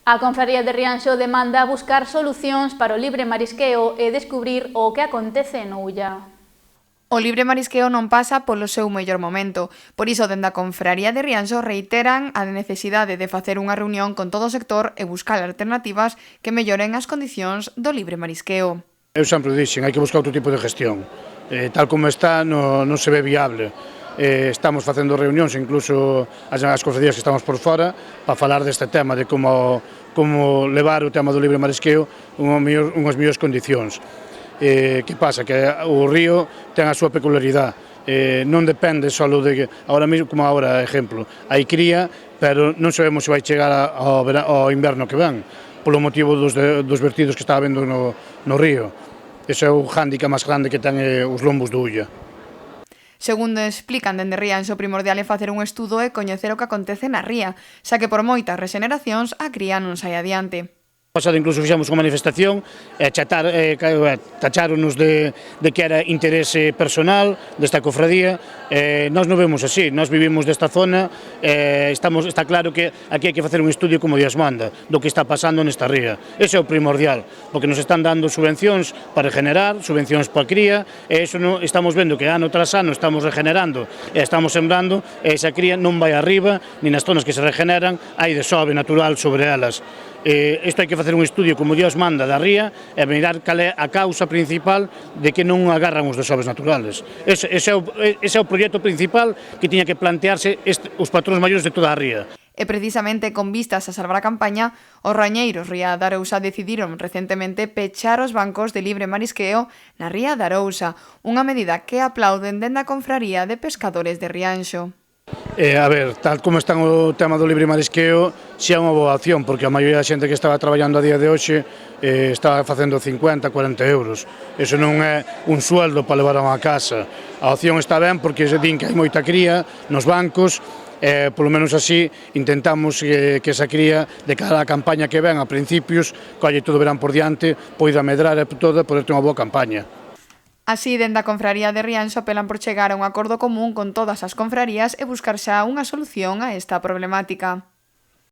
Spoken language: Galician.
A Confraría de Rianxo demanda buscar solucións para o libre marisqueo e descubrir o que acontece no Ulla. O libre marisqueo non pasa polo seu mellor momento. Por iso, dende a Confraría de Rianxo reiteran a necesidade de facer unha reunión con todo o sector e buscar alternativas que melloren as condicións do libre marisqueo. Eu sempre dixen, hai que buscar outro tipo de gestión. Tal como está, non se ve viable. Estamos facendo reunións, incluso as cofradías que estamos por fora, para falar deste tema, de como levar o tema do libre marisqueo unhas mellores condicións. Que pasa? Que o río ten a súa peculiaridade. Non depende só de, ahora mesmo, como agora, exemplo, hai cría, pero non sabemos se vai chegar ao inverno que ven, polo motivo dos vertidos que está habendo no río. Ese é o hándicap máis grande que ten os lombos do Ulla. Segundo explican dende Rianxo, o primordial é facer un estudo e coñecer o que acontece na ría, xa que por moitas rexeneracións a cría non sai adiante. Pasado incluso fixemos unha manifestación e tacháronos de que era interese personal desta cofradía. Nós non vemos así, nós vivimos desta zona, está claro que aquí hai que facer un estudio como Dios manda do que está pasando nesta ría. Ese é o primordial, porque nos están dando subvencións para regenerar, subvencións para a cría, e iso estamos vendo que ano tras ano estamos regenerando e estamos sembrando, e esa cría non vai arriba, nin nas zonas que se regeneran hai desove natural sobre elas. Isto hai que facer un estudio como Dios manda da ría e mirar cal é a causa principal de que non agarran os desobes naturales. Ese é o proxecto principal que tiña que plantearse os patróns maiores de toda a ría. E precisamente con vistas a salvar a campaña, os rañeiros Ría de Arousa decidiron recentemente pechar os bancos de libre marisqueo na Ría de Arousa, unha medida que aplauden dende a Confraría de Pescadores de Rianxo. A ver, tal como está o tema do libre marisqueo, xa é unha boa opción, porque a maioría da xente que estaba traballando a día de hoxe estaba facendo 50, 40 euros. Eso non é un sueldo para levar a unha casa. A opción está ben porque se din que hai moita cría nos bancos, polo menos así intentamos que esa cría de cada campaña que ven a principios, colle todo o verán por diante, poida medrar e toda, poder ter unha boa campaña. Así, dende a Confraría de Rianxo apelan por chegar a un acordo común con todas as confrarías e buscar xa unha solución a esta problemática.